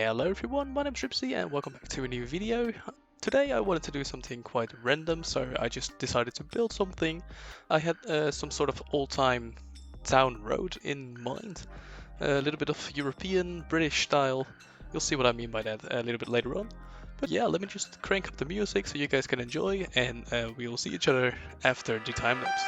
Hello everyone, my name's Ruubzy and welcome back to a new video. Today I wanted to do something quite random, so I just decided to build something. I had some sort of old-time town road in mind, a little bit of European, British style. You'll see what I mean by that a little bit later on. But yeah, let me just crank up the music so you guys can enjoy, and we will see each other after the time lapse.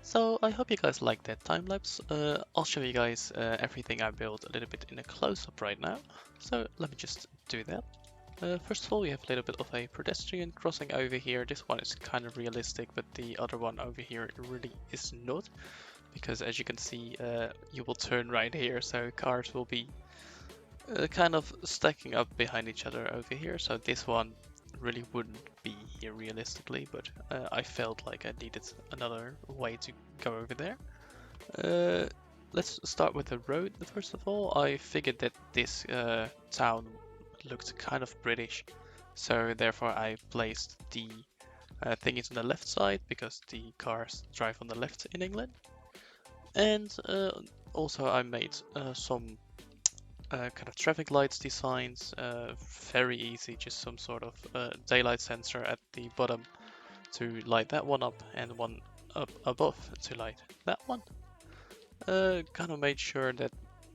So I hope you guys like that time lapse. I'll show you guys everything I built a little bit in a close-up right now. So let me just do that. First of all, we have a little bit of a pedestrian crossing over here. This one is kind of realistic, but the other one over here really is not. Because as you can see, you will turn right here, so cars will be kind of stacking up behind each other over here. So this one really wouldn't be here realistically, but I felt like I needed another way to go over there. Uh, let's start with the road first of all. I figured that this town looked kind of British, so therefore I placed the thingies on the left side because the cars drive on the left in England. And also I made some kind of traffic lights designs, very easy, just some sort of daylight sensor at the bottom to light that one up and one up above to light that one. Kind of made sure that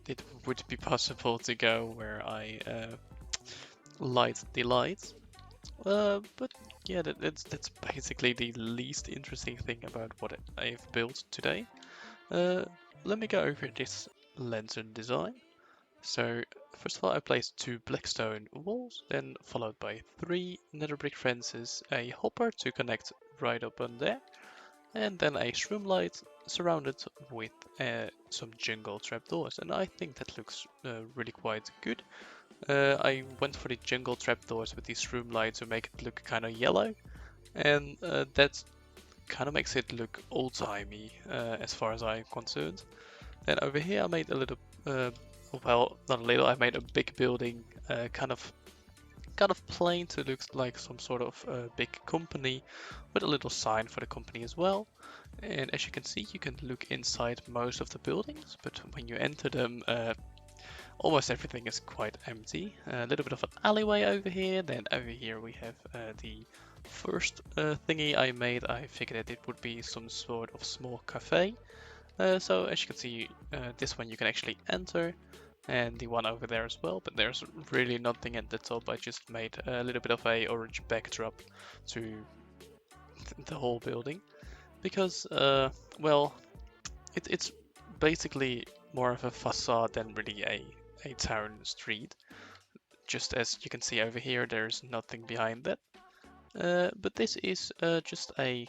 it would be possible to go where I light the lights. But yeah, that's basically the least interesting thing about what I've built today. Let me go over this lantern design. So first of all, I placed 2 blackstone walls, then followed by 3 nether brick fences, a hopper to connect right up on there, and then a shroom light surrounded with some jungle trapdoors. And I think that looks really quite good. I went for the jungle trapdoors with these shroom lights to make it look kind of yellow, and that kind of makes it look old-timey as far as I'm concerned. Then over here I made a little, well, not a little, I made a big building, kind of plain to look like some sort of big company with a little sign for the company as well. And as you can see, you can look inside most of the buildings, but when you enter them, almost everything is quite empty. A little bit of an alleyway over here, then over here we have the first thingy I made. I figured that it would be some sort of small cafe. So as you can see, this one you can actually enter, and the one over there as well, but there's really nothing at the top. I just made a little bit of a orange backdrop to the whole building, because, well, it's basically more of a facade than really a town street. Just as you can see over here, there's nothing behind that. But this is just a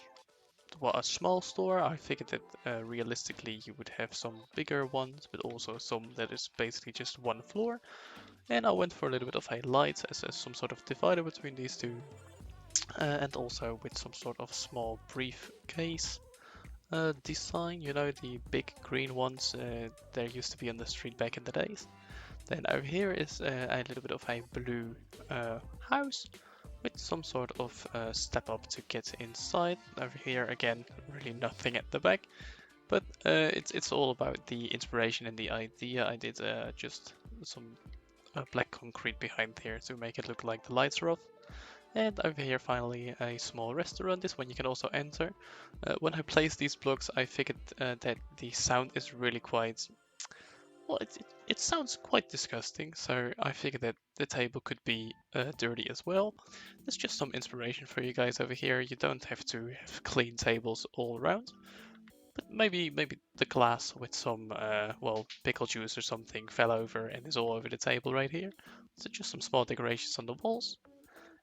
small store. I figured that realistically you would have some bigger ones, but also some that is basically just one floor. And I went for a little bit of a light as some sort of divider between these two, and also with some sort of small briefcase design. You know, the big green ones there used to be on the street back in the days. Then over here is a little bit of a blue house with some sort of step up to get inside. Over here again, really nothing at the back, but it's all about the inspiration and the idea. I did just some black concrete behind here to make it look like the lights are off. And over here finally a small restaurant. This one you can also enter. When I placed these blocks, I figured that the sound is really quite, well, it sounds quite disgusting, so I figured that the table could be dirty as well. There's just some inspiration for you guys over here. You don't have to have clean tables all around, but maybe the glass with some, well, pickle juice or something fell over and is all over the table right here. So just some small decorations on the walls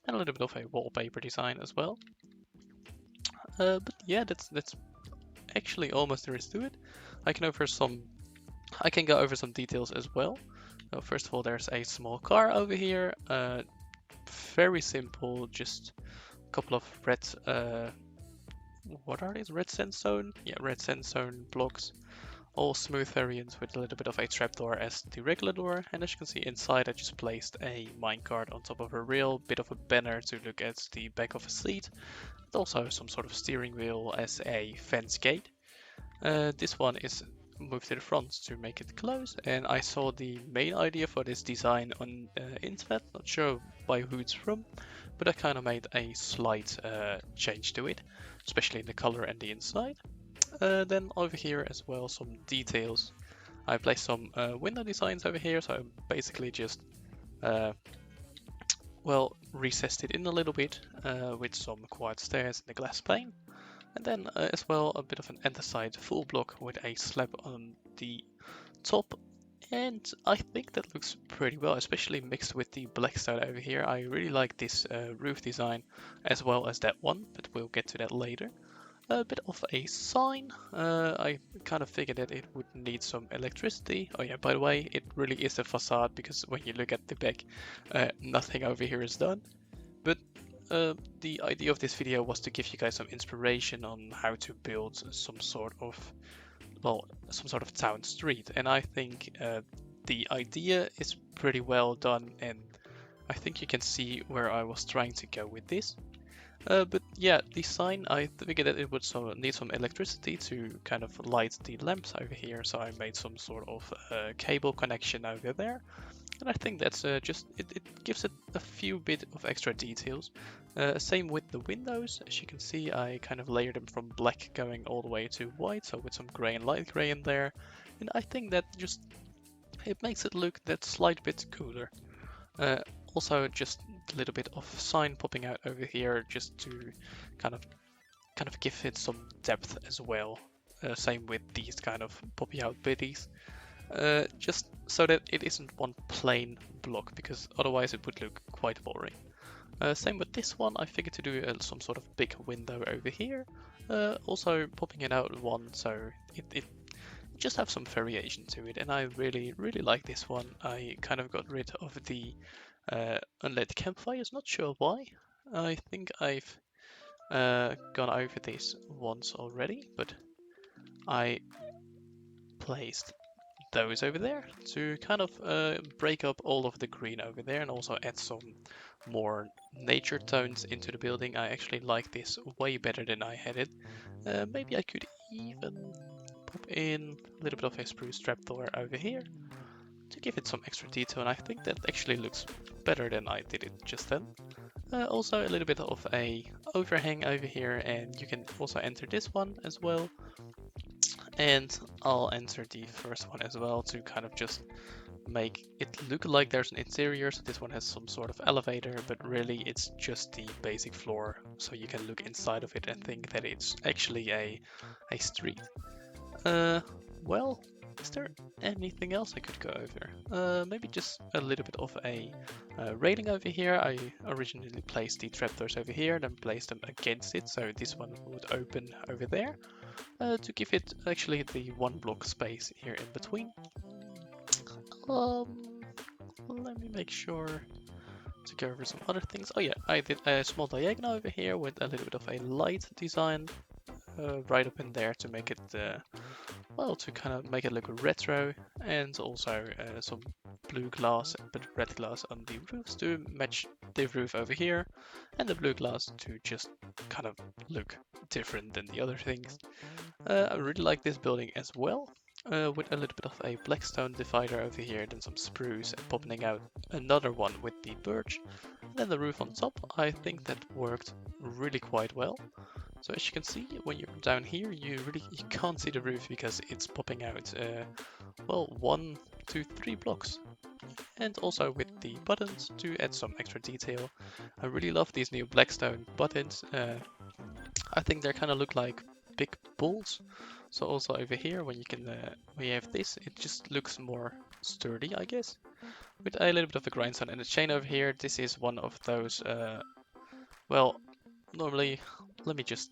and a little bit of a wallpaper design as well. But yeah, that's actually almost there is to it. I can go over some details as well. So first of all, there's a small car over here. Very simple, just a couple of red, what are these? Red sandstone? Yeah, red sandstone blocks. All smooth variants with a little bit of a trapdoor as the regular door. And as you can see inside, I just placed a minecart on top of a rail, bit of a banner to look at the back of a seat. And also some sort of steering wheel as a fence gate. This one is moved to the front to make it close, and I saw the main idea for this design on internet, not sure by who it's from, but I kind of made a slight change to it, especially in the color and the inside. Then over here as well, some details. I placed some window designs over here, so I basically just well, recessed it in a little bit with some quiet stairs and a glass pane. And then as well a bit of an andesite full block with a slab on the top. And I think that looks pretty well, especially mixed with the black stone over here. I really like this roof design as well as that one, but we'll get to that later. A bit of a sign. I kind of figured that it would need some electricity. Oh yeah, by the way, it really is a facade because when you look at the back, nothing over here is done. But the idea of this video was to give you guys some inspiration on how to build some sort of, well, some sort of town street. And I think the idea is pretty well done, and I think you can see where I was trying to go with this. But yeah, the sign, I figured that it would need some electricity to kind of light the lamps over here, so I made some sort of cable connection over there. And I think that's it gives it a few bit of extra details. Same with the windows. As you can see, I kind of layered them from black going all the way to white, so with some grey and light grey in there. And I think that just, it makes it look that slight bit cooler. Also, just a little bit of sign popping out over here, just to kind of give it some depth as well. Same with these kind of poppy out biddies. Just so that it isn't one plain block, because otherwise it would look quite boring. Same with this one, I figured to do some sort of big window over here. Also popping it out one, so it just have some variation to it, and I really like this one. I kind of got rid of the unlit campfires, not sure why. I think I've gone over this once already, but I placed those over there to kind of break up all of the green over there and also add some more nature tones into the building. I actually like this way better than I had it. Maybe I could even pop in a little bit of a spruce trapdoor over here to give it some extra detail, and I think that actually looks better than I did it just then. Also a little bit of a overhang over here, and you can also enter this one as well. And I'll enter the first one as well to kind of just make it look like there's an interior. So this one has some sort of elevator, but really it's just the basic floor. So you can look inside of it and think that it's actually a street. Well, is there anything else I could go over? Maybe just a little bit of a railing over here. I originally placed the trapdoors over here, then placed them against it, so this one would open over there. To give it actually the one block space here in between. Let me make sure to go over some other things. Oh yeah, I did a small diagonal over here with a little bit of a light design right up in there to make it, well, to kind of make it look retro, and also some blue glass but red glass on the roofs to match the roof over here, and the blue glass to just kind of look different than the other things. I really like this building as well, with a little bit of a black stone divider over here, then some spruce, and popping out another one with the birch. And then the roof on top, I think that worked really quite well. So as you can see, when you're down here, you can't see the roof because it's popping out, well, 1, 2, 3 blocks. And also with the buttons to add some extra detail. I really love these new blackstone buttons. I think they kind of look like big balls. So also over here, when you have this, it just looks more sturdy, I guess. With a little bit of the grindstone and the chain over here, this is one of those, well, normally, let me just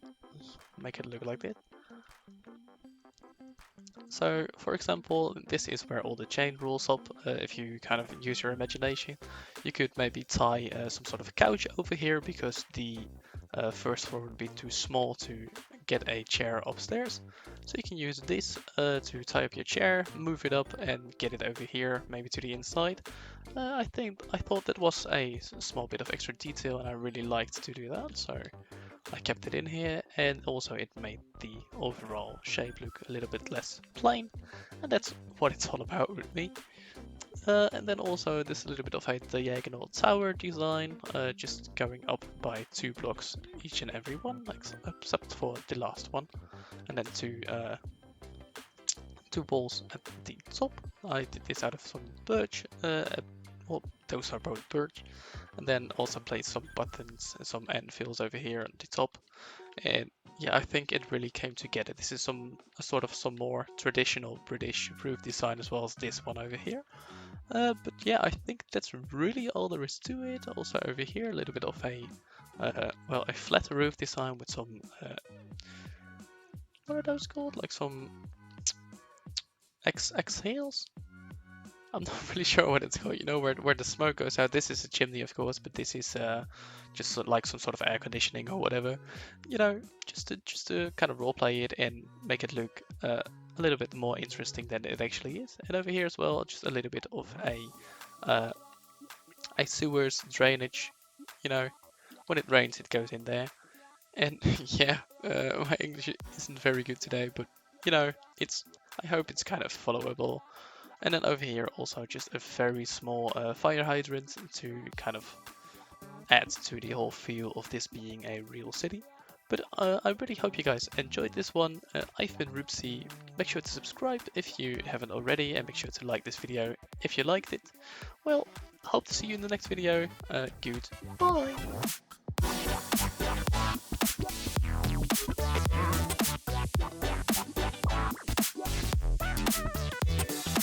make it look like this. So, for example, this is where all the chain rolls up. If you kind of use your imagination, you could maybe tie some sort of couch over here because the first floor would be too small to get a chair upstairs. So you can use this to tie up your chair, move it up, and get it over here, maybe to the inside. I thought that was a small bit of extra detail, and I really liked to do that. So I kept it in here, and also it made the overall shape look a little bit less plain, and that's what it's all about with me. And then also this little bit of a diagonal tower design, just going up by 2 blocks each and every one, except for the last one, and then two walls at the top. I did this out of some birch, well, those are both birch, and then also placed some buttons and some end fills over here on the top. And yeah, I think it really came together. This is a sort of some more traditional British roof design as well as this one over here. But yeah, I think that's really all there is to it. Also over here, a little bit of a well, a flat roof design with some what are those called? Like some exhales? I'm not really sure what it's called. You know where the smoke goes out. This is a chimney, of course, but this is just like some sort of air conditioning or whatever. You know, just to kind of roleplay it and make it look a little bit more interesting than it actually is. And over here as well, just a little bit of uh, a sewers drainage. You know, when it rains, it goes in there. And yeah, my English isn't very good today, but you know, it's. I hope it's kind of followable. And then over here also just a very small fire hydrant to kind of add to the whole feel of this being a real city. But I really hope you guys enjoyed this one. I've been Ruubzy. Make sure to subscribe if you haven't already, and make sure to like this video if you liked it. Well, hope to see you in the next video. Goodbye.